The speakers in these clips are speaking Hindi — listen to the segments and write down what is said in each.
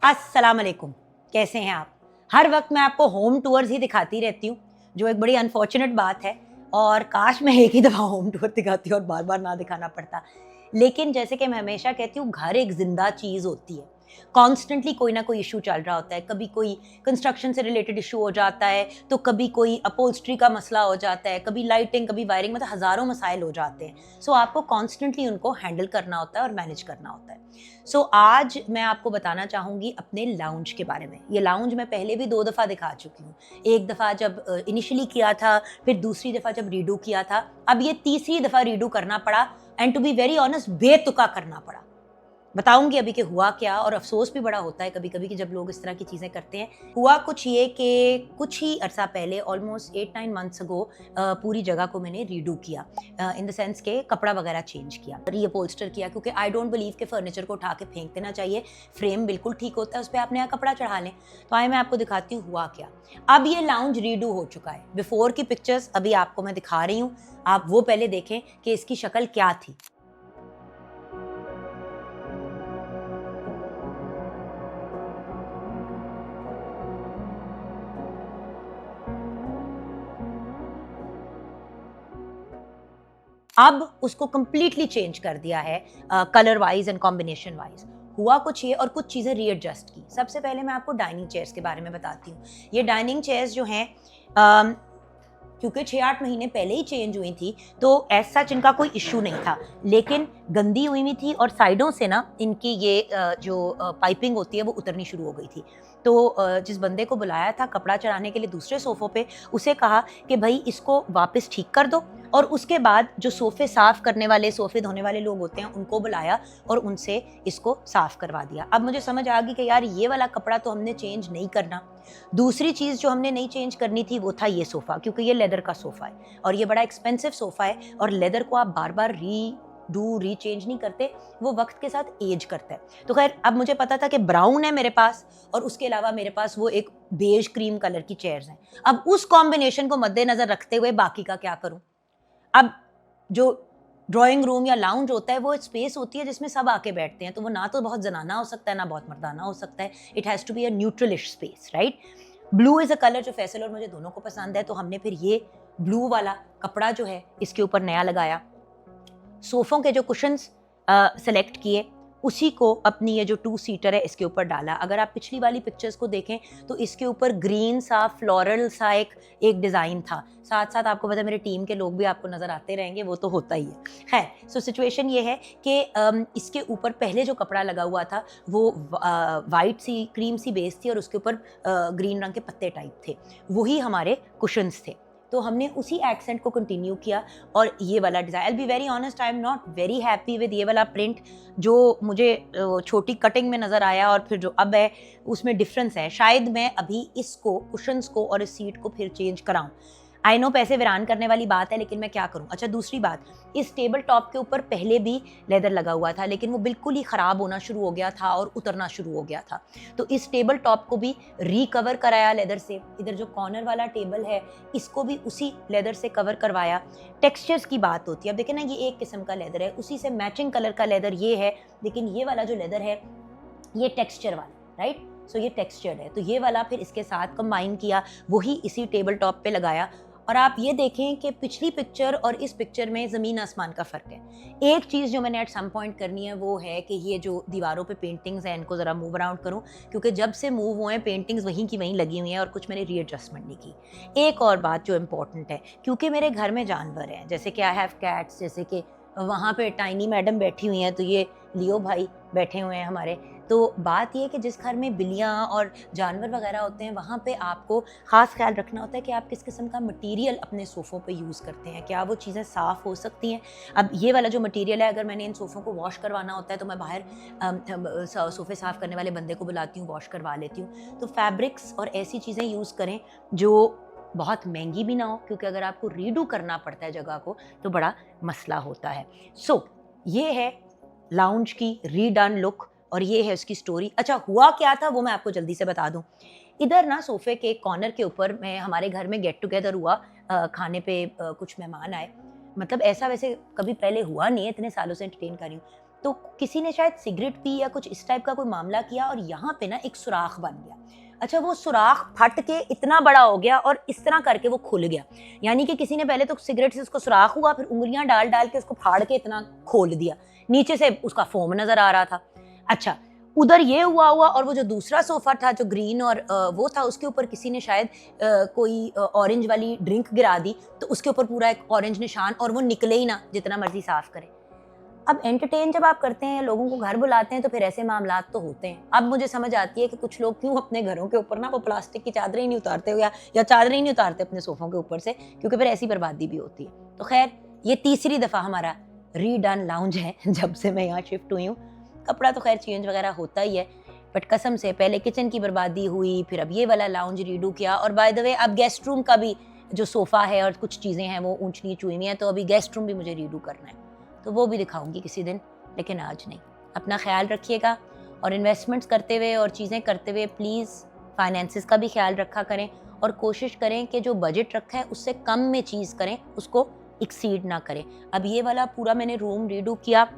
अस्सलाम वालेकुम, कैसे हैं आप? हर वक्त मैं आपको होम टूर्स ही दिखाती रहती हूँ, जो एक बड़ी अनफॉर्चुनेट बात है और काश मैं एक ही दफ़ा होम टूर दिखाती और बार-बार ना दिखाना पड़ता। लेकिन जैसे कि मैं हमेशा कहती हूँ, घर एक ज़िंदा चीज़ होती है। कॉन्स्टेंटली कोई ना कोई इश्यू चल रहा होता है, कभी कोई कंस्ट्रक्शन से रिलेटेड इश्यू हो जाता है, तो कभी कोई अपहोल्स्ट्री का मसला हो जाता है, कभी लाइटिंग, कभी वायरिंग, मतलब हज़ारों मसाइल हो जाते हैं। सो आपको कॉन्स्टेंटली उनको हैंडल करना होता है और मैनेज करना होता है। आज मैं आपको बताना चाहूँगी अपने लाउंज के बारे में। ये लाउंज मैं पहले भी 2 दफ़ा दिखा चुकी हूँ। एक दफ़ा जब इनिशियली किया था, फिर दूसरी दफ़ा जब रीडू किया था, अब ये तीसरी दफ़ा रीडू करना पड़ा and to be very honest बेतुका करना पड़ा। बताऊँगी अभी कि हुआ क्या, और अफ़सोस भी बड़ा होता है कभी-कभी कि जब लोग इस तरह की चीज़ें करते हैं। हुआ कुछ ये कि कुछ ही अरसा पहले ऑलमोस्ट 8-9 मंथ्स अगो पूरी जगह को मैंने रीडू किया, इन द सेंस के कपड़ा वगैरह चेंज किया, रीअपहोल्स्टर किया, क्योंकि आई डोंट बिलीव कि फर्नीचर को उठा के फेंक देना चाहिए। फ्रेम बिल्कुल ठीक होता है, उस पे आप नया कपड़ा चढ़ा लें। तो आइए मैं आपको दिखाती हूँ हुआ क्या। अब ये लाउंज रीडू हो चुका है। बिफोर की पिक्चर्स अभी आपको मैं दिखा रही हूँ, आप वो पहले देखें कि इसकी शक्ल क्या थी। अब उसको कंप्लीटली चेंज कर दिया है, colour wise and combination wise. हुआ कुछ ये और कुछ चीज़ें रीएडजस्ट की। सबसे पहले मैं आपको डाइनिंग चेयर्स के बारे में बताती हूँ। ये डाइनिंग चेयर्स जो हैं, क्योंकि 6-8 महीने पहले ही चेंज हुई थी, तो एज सच इनका कोई इशू नहीं था, लेकिन गंदी हुई हुई थी और साइडों से ना इनकी ये जो पाइपिंग होती है वो उतरनी शुरू हो गई थी। तो जिस बंदे को बुलाया था कपड़ा चढ़ाने के लिए दूसरे सोफ़ों पे, उसे कहा कि भाई इसको वापस ठीक कर दो, और उसके बाद जो सोफ़े साफ़ करने वाले, सोफ़े धोने वाले लोग होते हैं उनको बुलाया और उनसे इसको साफ़ करवा दिया। अब मुझे समझ आ गई कि यार ये वाला कपड़ा तो हमने चेंज नहीं करना। दूसरी चीज़ जो हमने नहीं चेंज करनी थी वो था ये सोफ़ा, क्योंकि ये लेदर का सोफ़ा है और ये बड़ा एक्सपेंसिव सोफ़ा है, और लेदर को आप बार-बार रीचेंज नहीं करते, वो वक्त के साथ एज करता है। तो खैर अब मुझे पता था कि ब्राउन है मेरे पास, और उसके अलावा मेरे पास वो एक बेज क्रीम कलर की चेयर्स हैं। अब उस कॉम्बिनेशन को मद्देनज़र रखते हुए बाकी का क्या करूँ? अब जो ड्राइंग रूम या लाउंज होता है वो एक स्पेस होती है जिसमें सब आके बैठते हैं, तो वो ना तो बहुत ज़नाना हो सकता है, ना बहुत मर्दाना हो सकता है। It has to be a neutralish space, right? Blue is a colour जो फैसल और मुझे दोनों को पसंद है, तो हमने फिर ये ब्लू वाला कपड़ा जो है इसके ऊपर नया लगाया। सोफ़ों के जो कुशन्स सेलेक्ट किए, उसी को अपनी ये जो 2 सीटर है इसके ऊपर डाला। अगर आप पिछली वाली पिक्चर्स को देखें तो इसके ऊपर ग्रीन सा फ्लोरल सा एक डिज़ाइन था। साथ-साथ आपको पता है मेरे टीम के लोग भी आपको नज़र आते रहेंगे, वो तो होता ही है। खैर, सो सिचुएशन ये है कि इसके ऊपर पहले जो कपड़ा लगा हुआ था वो व्हाइट सी क्रीम सी बेस थी और उसके ऊपर ग्रीन रंग के पत्ते टाइप थे। वही हमारे कुशन्स थे। तो हमने उसी एक्सेंट को कंटिन्यू किया, और ये वाला design, I will be very honest, I am not very happy with ये वाला प्रिंट जो मुझे छोटी कटिंग में नज़र आया, और फिर जो अब है उसमें डिफरेंस है। शायद मैं अभी इसको, कुशन्स को और इस सीट को फिर चेंज कराऊँ। आई नो पैसे वीरान करने वाली बात है, लेकिन मैं क्या करूँ? अच्छा, दूसरी बात, इस टेबल टॉप के ऊपर पहले भी लेदर लगा हुआ था, लेकिन वो बिल्कुल ही ख़राब होना शुरू हो गया था और उतरना शुरू हो गया था। तो इस टेबल टॉप को भी रिकवर कराया लेदर से। इधर जो कॉर्नर वाला टेबल है इसको भी उसी लेदर से कवर करवाया। टेक्सचर्स की बात होती है, अब देखें ना, ये एक किस्म का लेदर है, उसी से मैचिंग कलर का लेदर ये है, लेकिन ये वाला जो लेदर है ये टेक्सचर वाला, राइट? सो ये टेक्सचर्ड है, तो ये वाला फिर इसके साथ कंबाइन किया, वही इसी टेबल टॉप पे लगाया। और आप ये देखें कि पिछली पिक्चर और इस पिक्चर में ज़मीन आसमान का फ़र्क है। एक चीज़ जो मैंने एट सम पॉइंट करनी है वो है कि ये जो दीवारों पे पेंटिंग्स हैं इनको ज़रा मूव अराउंड करूँ, क्योंकि जब से मूव हुए हैं पेंटिंग्स वहीं की वहीं लगी हुई हैं और कुछ मैंने रीएडजस्टमेंट नहीं की। एक और बात जो इम्पोर्टेंट है, क्योंकि मेरे घर में जानवर हैं, जैसे कि आई हैव कैट्स, जैसे कि वहाँ पे टाइनी मैडम बैठी हुई हैं, तो ये लियो भाई बैठे हुए हैं हमारे। तो बात ये है कि जिस घर में बिल्लियाँ और जानवर वगैरह होते हैं, वहाँ पे आपको ख़ास ख्याल रखना होता है कि आप किस किस्म का मटीरियल अपने सोफ़ों पे यूज़ करते हैं, क्या वो चीज़ें साफ़ हो सकती हैं। अब ये वाला जो मटीरियल है, अगर मैंने इन सोफ़ों को वॉश करवाना होता है तो मैं बाहर सोफ़े साफ़ करने वाले बंदे को बुलाती हूँ, वॉश करवा लेती हूँ। तो फैब्रिक्स और ऐसी चीज़ें यूज़ करें जो बहुत महंगी भी ना हो, क्योंकि अगर आपको रीडू करना पड़ता है जगह को तो बड़ा मसला होता है। ये है लाउंज की रीडन लुक, और ये है उसकी स्टोरी। अच्छा, हुआ क्या था वो मैं आपको जल्दी से बता दूं। इधर ना सोफे के कॉर्नर के ऊपर मैं, हमारे घर में गेट टुगेदर हुआ, खाने पे कुछ मेहमान आए। मतलब ऐसा वैसे कभी पहले हुआ नहीं है, इतने सालों से एंटरटेन कर रही हूँ। तो किसी ने शायद सिगरेट पी या कुछ इस टाइप का कोई मामला किया और यहाँ पे ना एक सुराख बन गया। अच्छा, वो सुराख फट के इतना बड़ा हो गया और इस तरह करके वो खुल गया, यानी कि किसी ने पहले तो सिगरेट से उसको सुराख हुआ, फिर उंगलियां डाल डाल के उसको फाड़ के इतना खोल दिया, नीचे से उसका फोम नजर आ रहा था। अच्छा, उधर ये हुआ और वो जो दूसरा सोफा था जो ग्रीन और वो था, उसके ऊपर किसी ने शायद कोई ऑरेंज वाली ड्रिंक गिरा दी, तो उसके ऊपर पूरा एक ऑरेंज निशान, और वो निकले ही ना जितना मर्जी साफ करे। अब एंटरटेन जब आप करते हैं, लोगों को घर बुलाते हैं, तो फिर ऐसे मामलात तो होते हैं। अब मुझे समझ आती है कि कुछ लोग क्यों अपने घरों के ऊपर ना वो प्लास्टिक की चादरें ही नहीं उतारते, या चादरें ही नहीं उतारते अपने सोफों के ऊपर से, क्योंकि फिर ऐसी बर्बादी भी होती है। तो खैर, ये तीसरी दफ़ा हमारा रीडन लाउंज है जब से मैं यहाँ शिफ्ट हुई हूँ। कपड़ा तो खैर चेंज वगैरह होता ही है, बट कसम से पहले किचन की बर्बादी हुई, फिर अब ये वाला लाउंज रीडू किया, और बाय द वे अब गेस्ट रूम का भी जो सोफ़ा है और कुछ चीज़ें हैं वो ऊंच नीच हुई हुई हैं, तो अभी गेस्ट रूम भी मुझे रीडू करना है, तो वो भी दिखाऊंगी किसी दिन, लेकिन आज नहीं। अपना ख्याल रखिएगा, और इन्वेस्टमेंट्स करते हुए और चीज़ें करते हुए प्लीज़ फाइनेंसिस का भी ख्याल रखा करें, और कोशिश करें कि जो बजट रखा है उससे कम में चीज़ करें, उसको एक्सीड ना करें। अब ये वाला पूरा मैंने रूम रीडू किया,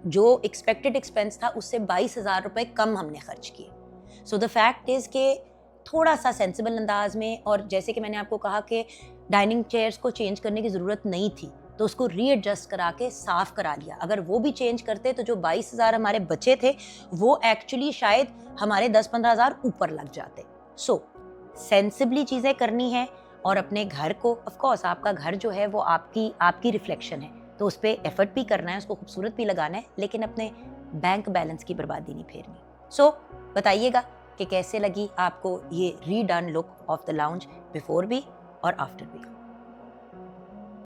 जो एक्सपेक्टेड एक्सपेंस था उससे 22,000 रुपये कम हमने खर्च किए। सो द फैक्ट इज़ कि थोड़ा सा सेंसिबल अंदाज में, और जैसे कि मैंने आपको कहा कि डाइनिंग चेयर्स को चेंज करने की ज़रूरत नहीं थी, तो उसको रीएडजस्ट करा के साफ़ करा लिया। अगर वो भी चेंज करते तो जो 22,000 हमारे बचे थे वो एक्चुअली शायद हमारे 10-15 हज़ार ऊपर लग जाते। सो सेंसिबली चीज़ें करनी है, और अपने घर को, ऑफ कोर्स आपका घर जो है वो आपकी रिफ्लेक्शन है, तो उस पर एफर्ट भी करना है, उसको खूबसूरत भी लगाना है, लेकिन अपने बैंक बैलेंस की बर्बादी नहीं फेरनी। सो बताइएगा कि कैसे लगी आपको ये redone look of the lounge, before भी और आफ्टर भी।